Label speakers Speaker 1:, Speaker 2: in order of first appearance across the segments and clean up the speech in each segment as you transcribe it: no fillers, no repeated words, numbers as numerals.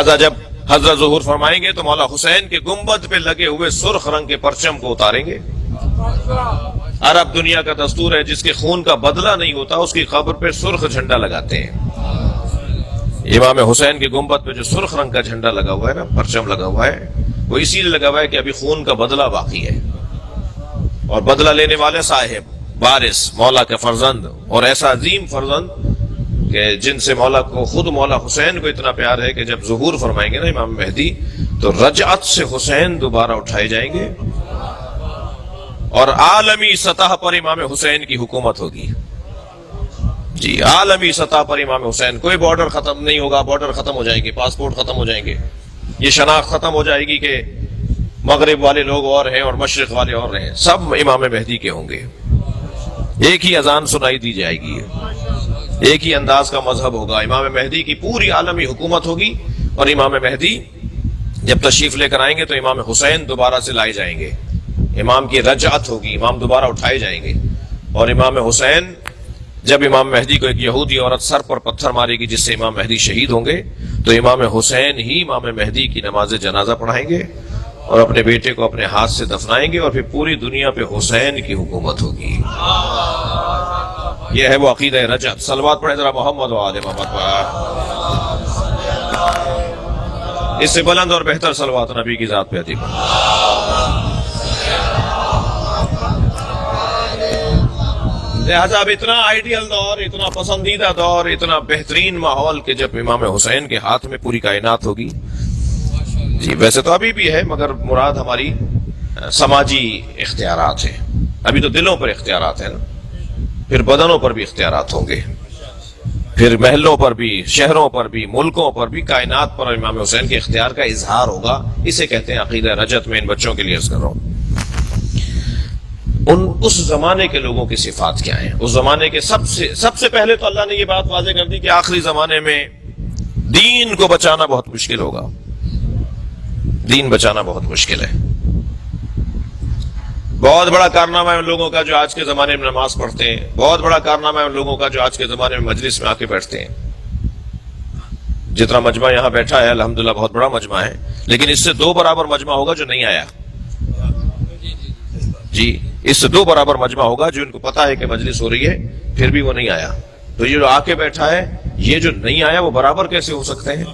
Speaker 1: لہذا جب حضرت ظہور فرمائیں گے تو مولا حسین کے گنبد پہ لگے ہوئے سرخ رنگ کے پرچم کو اتاریں گے۔ عرب دنیا کا دستور ہے، جس کے خون کا بدلہ نہیں ہوتا اس کی قبر پہ سرخ جھنڈا لگاتے ہیں۔ امام حسین کے گنبد پہ جو سرخ رنگ کا جھنڈا لگا ہوا ہے نا، پرچم لگا ہوا ہے، وہ اسی لیے لگا ہوا ہے کہ ابھی خون کا بدلہ باقی ہے، اور بدلہ لینے والے صاحب وارث مولا کے فرزند، اور ایسا عظیم فرزند کہ جن سے مولا کو، خود مولا حسین کو اتنا پیار ہے کہ جب ظہور فرمائیں گے نا امام مہدی تو رجعت سے حسین دوبارہ اٹھائے جائیں گے، اور عالمی سطح پر امام حسین کی حکومت ہوگی۔ جی عالمی سطح پر امام حسین، کوئی بارڈر ختم نہیں ہوگا، بارڈر ختم ہو جائیں گے، پاسپورٹ ختم ہو جائیں گے، یہ شناخت ختم ہو جائے گی کہ مغرب والے لوگ اور ہیں اور مشرق والے اور ہیں، سب امام مہدی کے ہوں گے۔ ایک ہی اذان سنائی دی جائے گی، ایک ہی انداز کا مذہب ہوگا، امام مہدی کی پوری عالمی حکومت ہوگی، اور امام مہدی جب تشریف لے کر آئیں گے تو امام حسین دوبارہ سے لائے جائیں گے، امام کی رجعت ہوگی، امام دوبارہ اٹھائے جائیں گے، اور امام حسین جب امام مہدی کو ایک یہودی عورت سر پر پتھر مارے گی جس سے امام مہدی شہید ہوں گے، تو امام حسین ہی امام مہدی کی نماز جنازہ پڑھائیں گے اور اپنے بیٹے کو اپنے ہاتھ سے دفنائیں گے، اور پھر پوری دنیا پہ حسین کی حکومت ہوگی۔ یہ ہے وہ عقیدہ رجعت۔ صلوات پڑھیں ذرا محمد و آل محمد پر۔ اس سے بلند اور بہتر صلوات نبی کی ذات پہ عطا فرمائے۔ لہذا اب اتنا آئیڈیل دور، اتنا پسندیدہ دور، اتنا بہترین ماحول کہ جب امام حسین کے ہاتھ میں پوری کائنات ہوگی۔ جی ویسے تو ابھی بھی ہے، مگر مراد ہماری سماجی اختیارات ہیں، ابھی تو دلوں پر اختیارات ہیں نا، پھر بدنوں پر بھی اختیارات ہوں گے، پھر محلوں پر بھی، شہروں پر بھی، ملکوں پر بھی، کائنات پر امام حسین کے اختیار کا اظہار ہوگا۔ اسے کہتے ہیں عقیدہ رجعت۔ میں ان بچوں کے لیے عرض کر رہا ہوں، اس زمانے کے لوگوں کی صفات کیا ہیں۔ اس زمانے کے سب سے پہلے تو اللہ نے یہ بات واضح کر دی کہ آخری زمانے میں دین کو بچانا بہت مشکل ہوگا، دین بچانا بہت مشکل ہے۔ بہت بڑا کارنامہ ہے ان لوگوں کا جو آج کے زمانے میں نماز پڑھتے ہیں، بہت بڑا کارنامہ ہے ان لوگوں کا جو آج کے زمانے میں مجلس میں آ کے بیٹھتے ہیں۔ جتنا مجمع یہاں بیٹھا ہے الحمدللہ بہت بڑا مجمع ہے، لیکن اس سے 2 برابر مجمع ہوگا جو نہیں آیا۔ جی اس سے 2 برابر مجمع ہوگا جو ان کو پتا ہے کہ مجلس ہو رہی ہے پھر بھی وہ نہیں آیا۔ تو یہ جو آ کے بیٹھا ہے، یہ جو نہیں آیا وہ برابر کیسے ہو سکتے ہیں؟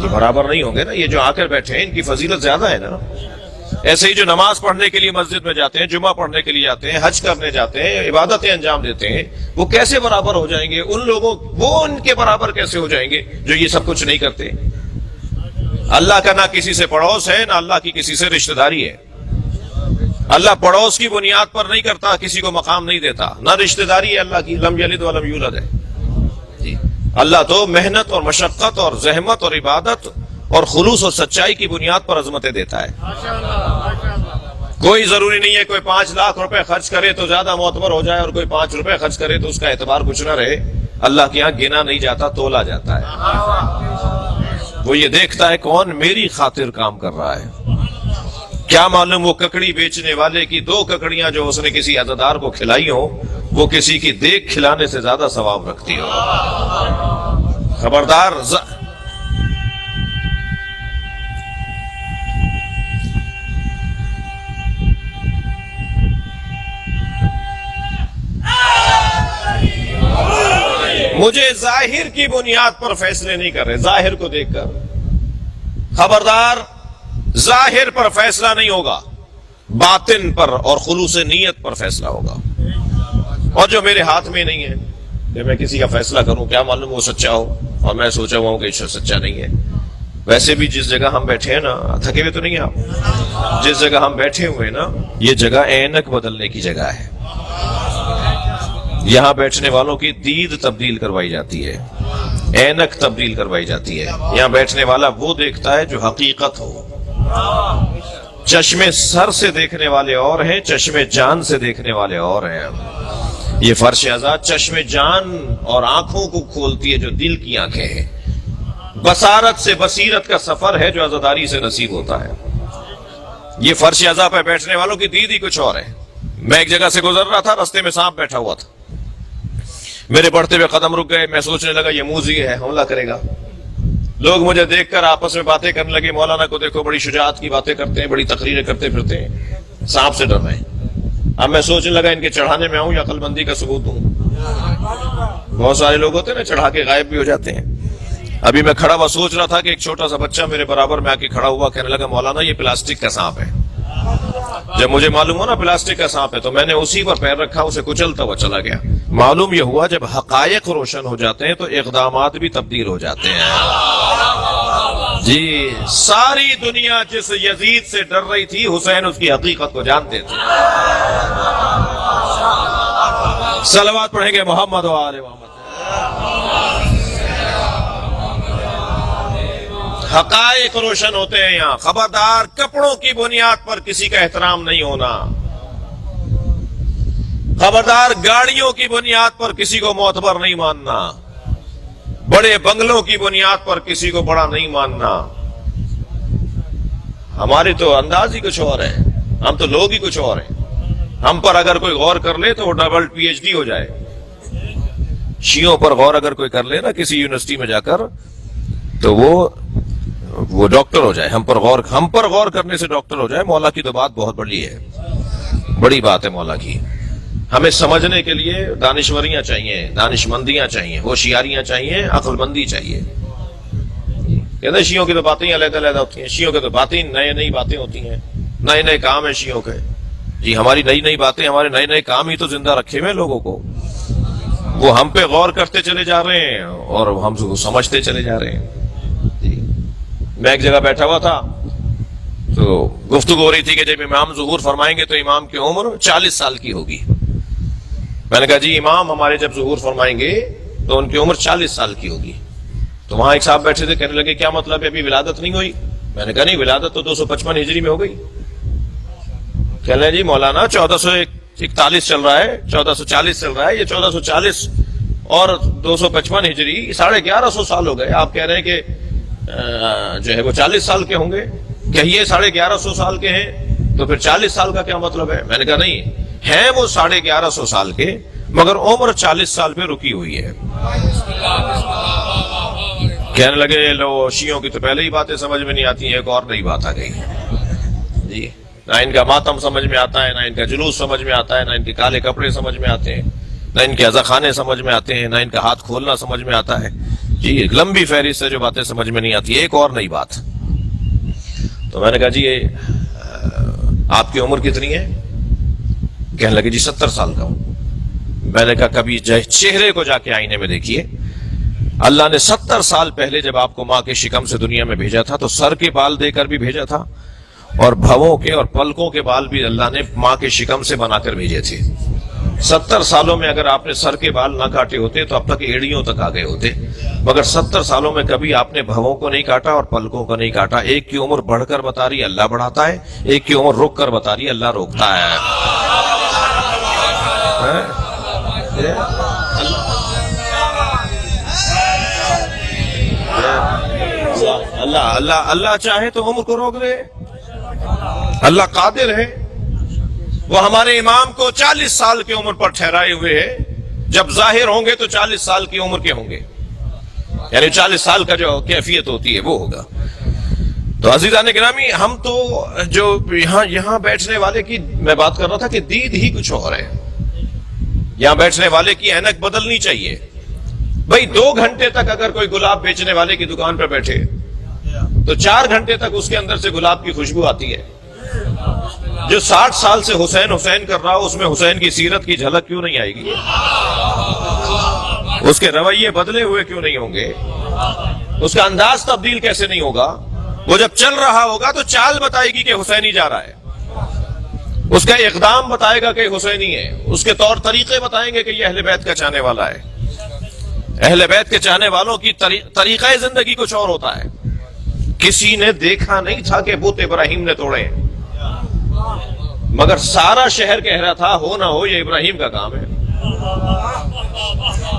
Speaker 1: یہ برابر نہیں ہوں گے نا، یہ جو آ کر بیٹھے ہیں ان کی فضیلت زیادہ ہے نا۔ ایسے ہی جو نماز پڑھنے کے لیے مسجد میں جاتے ہیں، جمعہ پڑھنے کے لیے جاتے ہیں، حج کرنے جاتے ہیں، عبادتیں انجام دیتے ہیں، وہ کیسے برابر ہو جائیں گے ان لوگوں، وہ ان کے برابر کیسے ہو جائیں گے جو یہ سب کچھ نہیں کرتے؟ اللہ کا نہ کسی سے پڑوس ہے، نہ اللہ کی کسی سے رشتہ داری ہے۔ اللہ پڑوس کی بنیاد پر نہیں کرتا، کسی کو مقام نہیں دیتا، نہ رشتہ داری ہے اللہ کی، لم یلد ولم یولد ہے۔ جی اللہ تو محنت اور مشقت اور زحمت اور عبادت اور خلوص اور سچائی کی بنیاد پر عظمتیں دیتا ہے۔ کوئی ضروری نہیں ہے کوئی 5 لاکھ روپے خرچ کرے تو زیادہ معتبر ہو جائے، اور کوئی 5 روپے خرچ کرے تو اس کا اعتبار کچھ نہ رہے۔ اللہ کے یہاں گنا نہیں جاتا، تولا جاتا ہے۔ وہ یہ دیکھتا ہے کون میری خاطر کام کر رہا ہے۔ کیا معلوم وہ ککڑی بیچنے والے کی 2 ککڑیاں جو اس نے کسی عزادار کو کھلائی ہو، وہ کسی کی دیکھ کھلانے سے زیادہ ثواب رکھتی ہو۔ خبردار، مجھے ظاہر کی بنیاد پر فیصلے نہیں کر رہے، ظاہر کو دیکھ کر۔ خبردار، ظاہر پر فیصلہ نہیں ہوگا، باطن پر اور خلوص نیت پر فیصلہ ہوگا۔ اور جو میرے ہاتھ میں نہیں ہے کہ میں کسی کا فیصلہ کروں، کیا معلوم وہ سچا ہو اور میں سوچا ہوا ہوں کہ سچا نہیں ہے۔ ویسے بھی جس جگہ ہم بیٹھے ہیں نا، تھکے ہوئے تو نہیں آپ؟ جس جگہ ہم بیٹھے ہوئے نا، یہ جگہ اینک بدلنے کی جگہ ہے۔ یہاں بیٹھنے والوں کی دید تبدیل کروائی جاتی ہے، اینک تبدیل کروائی جاتی ہے۔ یہاں بیٹھنے والا وہ دیکھتا ہے جو حقیقت ہو۔ چشمے سر سے دیکھنے والے اور ہیں، چشمے جان سے دیکھنے والے اور ہیں۔ یہ فرش ازاد چشمے جان اور آنکھوں کو کھولتی ہے جو دل کی آنکھیں ہیں۔ بصارت سے بصیرت کا سفر ہے جو عزاداری سے نصیب ہوتا ہے۔ یہ فرش ازا پہ بیٹھنے والوں کی دید ہی کچھ اور ہے۔ میں ایک جگہ سے گزر رہا تھا، رستے میں سانپ بیٹھا ہوا تھا، میرے بڑھتے ہوئے قدم رک گئے، میں سوچنے لگا یہ موذی ہے، حملہ کرے گا۔ لوگ مجھے دیکھ کر آپس میں باتیں کرنے لگے، مولانا کو دیکھو بڑی شجاعت کی باتیں کرتے ہیں، بڑی تقریریں کرتے پھرتے ہیں، سانپ سے ڈر رہے ہیں۔ اب میں سوچنے لگا ان کے چڑھانے میں آؤں یا عقل مندی کا ثبوت دوں۔ بہت سارے لوگ ہوتے ہیں نا چڑھا کے غائب بھی ہو جاتے ہیں۔ ابھی میں کھڑا ہوا سوچ رہا تھا کہ ایک چھوٹا سا بچہ میرے برابر میں آ کے کھڑا ہوا، کہنے لگا مولانا یہ پلاسٹک کا سانپ ہے۔ جب مجھے معلوم ہوا نا پلاسٹک کا سانپ ہے تو میں نے اسی پر پیر رکھا، اسے کچلتا ہوا چلا گیا۔ معلوم یہ ہوا جب حقائق روشن ہو جاتے ہیں تو اقدامات بھی تبدیل ہو جاتے ہیں۔ جی ساری دنیا جس یزید سے ڈر رہی تھی، حسین اس کی حقیقت کو جانتے تھے۔ صلوات پڑھیں گے محمد و آل محمد۔ حقائق روشن ہوتے ہیں یہاں۔ خبردار کپڑوں کی بنیاد پر کسی کا احترام نہیں ہونا، خبردار گاڑیوں کی بنیاد پر کسی کو معتبر نہیں ماننا، بڑے بنگلوں کی بنیاد پر کسی کو بڑا نہیں ماننا۔ ہماری تو انداز ہی کچھ اور ہے، ہم تو لوگ ہی کچھ اور ہیں۔ ہم پر اگر کوئی غور کر لے تو وہ ڈبل پی ایچ ڈی ہو جائے۔ شیعوں پر غور اگر کوئی کر لے نا کسی یونیورسٹی میں جا کر تو وہ ڈاکٹر ہو جائے۔ ہم پر غور کرنے سے ڈاکٹر ہو جائے۔ مولا کی تو بات بہت بڑی ہے، بڑی بات ہے مولا کی۔ ہمیں سمجھنے کے لیے دانشوریاں چاہیے، دانش مندیاں چاہیے، ہوشیاریاں چاہیے، عقل مندی چاہیے۔ کہتے ہیں شیعوں کی تو باتیں علیحدہ علیحدہ ہوتی ہیں، شیعوں کی تو باتیں نئی باتیں ہوتی ہیں، نئے نئے کام ہیں شیعوں کے۔ جی ہماری نئی باتیں، ہمارے نئے کام ہی تو زندہ رکھے ہوئے لوگوں کو۔ وہ ہم پہ غور کرتے چلے جا رہے ہیں اور ہم کو سمجھتے چلے جا رہے ہیں۔ میں ایک جگہ بیٹھا ہوا تھا تو گفتگو ہو رہی تھی کہ جب امام ظہور فرمائیں گے تو امام کی عمر 40 سال کی ہوگی۔ میں نے کہا جی امام ہمارے جب ظہور فرمائیں گے تو ان کی عمر 40 سال کی ہوگی۔ تو وہاں ایک صاحب بیٹھے تھے، کہنے لگے کیا مطلب ہے ابھی ولادت نہیں ہوئی؟ میں نے کہا نہیں، ولادت تو 255 ہجری میں ہو گئی۔ کہنے لگے جی مولانا 1441 چل رہا ہے، 1440 چل رہا ہے، یہ 1440 اور 255 ہجری 1150 سال ہو گئے، آپ کہہ رہے ہیں کہ جو ہے وہ 40 سال کے ہوں گے؟ کہیے 1150 سال کے ہیں تو پھر 40 سال کا کیا مطلب ہے؟ میں نے کہا نہیں، ہیں وہ 1150 سال کے مگر عمر 40 سال پہ رکی ہوئی ہے۔ کہنے لگے لو شیعوں کی تو پہلے ہی باتیں سمجھ میں نہیں آتی ہیں، ایک اور نئی بات آ گئی جی۔ نہ ان کا ماتم سمجھ میں آتا ہے، نہ ان کا جلوس سمجھ میں آتا ہے، نہ ان کے کالے کپڑے سمجھ میں آتے ہیں، نہ ان کے عزاخانے سمجھ میں آتے ہیں، نہ ان کا ہاتھ کھولنا سمجھ میں آتا ہے جی۔ لمبی فہرست سے جو باتیں سمجھ میں نہیں آتی، ایک اور نئی بات۔ تو میں نے کہا جی آپ کی عمر کتنی ہے؟ کہنے لگے جی 70 سال کا ہوں۔ میں نے کہا کبھی چہرے کو جا کے آئینے میں دیکھیے، اللہ نے 70 سال پہلے جب آپ کو ماں کے شکم سے دنیا میں بھیجا تھا تو سر کے بال دے کر بھی بھیجا تھا اور بھووں کے اور پلکوں کے بال بھی اللہ نے ماں کے شکم سے بنا کر بھیجے تھے۔ 70 سالوں میں اگر آپ نے سر کے بال نہ کاٹے ہوتے تو اب تک ایڑیوں تک آ گئے ہوتے، مگر 70 سالوں میں کبھی آپ نے بھووں کو نہیں کاٹا اور پلکوں کو نہیں کاٹا۔ ایک کی عمر بڑھ کر بتا رہی اللہ بڑھاتا ہے، ایک کی عمر رک کر بتا رہی اللہ روکتا ہے۔ اللہ چاہے تو عمر کو روک دے، اللہ قادر ہے۔ وہ ہمارے امام کو 40 سال کی عمر پر ٹھہرائے ہوئے ہے، جب ظاہر ہوں گے تو 40 سال کی عمر کے ہوں گے، یعنی 40 سال کا جو کیفیت ہوتی ہے وہ ہوگا۔ تو عزیزان گرامی، ہم تو جو یہاں بیٹھنے والے کی میں بات کر رہا تھا کہ دید ہی کچھ اور ہے۔ یہاں بیٹھنے والے کی اینک بدلنی چاہیے۔ بھائی 2 گھنٹے تک اگر کوئی گلاب بیچنے والے کی دکان پہ بیٹھے تو 4 گھنٹے تک اس کے اندر سے گلاب کی خوشبو آتی ہے۔ جو 60 سال سے حسین حسین کر رہا ہو اس میں حسین کی سیرت کی جھلک کیوں نہیں آئے گی؟ اس کے رویے بدلے ہوئے کیوں نہیں ہوں گے؟ اس کا انداز تبدیل کیسے نہیں ہوگا؟ وہ جب چل رہا ہوگا تو چال بتائے گی کہ حسینی جا رہا ہے، اس کا اقدام بتائے گا کہ حسینی ہے، اس کے طور طریقے بتائیں گے کہ یہ اہل بیت کا چاہنے والا ہے۔ اہل بیت کے چاہنے والوں کی طریقہ زندگی کچھ اور ہوتا ہے۔ کسی نے دیکھا نہیں تھا کہ بت ابراہیم نے توڑے، مگر سارا شہر کہہ رہا تھا ہو نہ ہو یہ ابراہیم کا کام ہے۔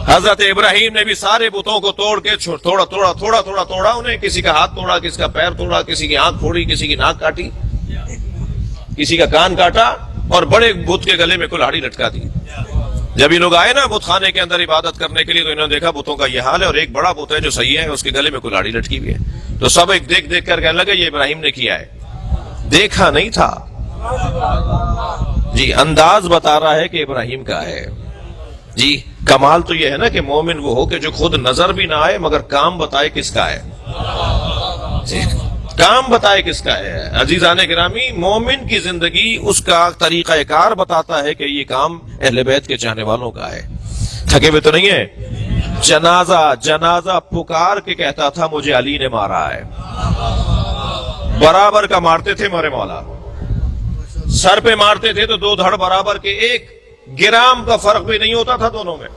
Speaker 1: حضرت ابراہیم نے بھی سارے بتوں کو توڑ کے تھوڑا توڑا انہیں، کسی کا ہاتھ توڑا، کسی کا پیر توڑا، کسی کی آنکھ پھوڑی، کسی کی ناک کاٹی، کسی کا کان کاٹا اور بڑے بت کے گلے میں کلہاڑی لٹکا دی۔ جب یہ لوگ آئے نا بت خانے کے اندر عبادت کرنے کے لیے تو انہوں نے دیکھا بتوں کا یہ حال ہے، اور ایک بڑا بت ہے جو صحیح ہے، اس کے گلے میں کلاڑی لٹکی ہوئی ہے. تو سب ایک دیکھ دیکھ کر کہنے لگے یہ ابراہیم نے کیا ہے. دیکھا نہیں تھا جی، انداز بتا رہا ہے کہ ابراہیم کا ہے. جی کمال تو یہ ہے نا کہ مومن وہ ہو کہ جو خود نظر بھی نہ آئے مگر کام بتائے کس کا ہے. جی کام بتائے کس کا ہے. عزیزان گرامی، مومن کی زندگی اس کا طریقہ کار بتاتا ہے کہ یہ کام اہل بیت کے چاہنے والوں کا ہے. تھکے ہوئے تو نہیں ہے. جنازہ پکار کے کہتا تھا مجھے علی نے مارا ہے. برابر کا مارتے تھے میرے مولا، سر پہ مارتے تھے تو 2 دھڑ برابر کے، 1 گرام کا فرق بھی نہیں ہوتا تھا دونوں میں.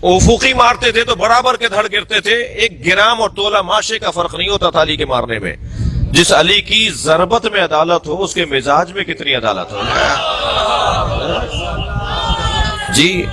Speaker 1: افقی مارتے تھے تو برابر کے دھڑ گرتے تھے، 1 گرام اور تولہ ماشے کا فرق نہیں ہوتا تھا علی کے مارنے میں. جس علی کی ضربت میں عدالت ہو اس کے مزاج میں کتنی عدالت ہو. جی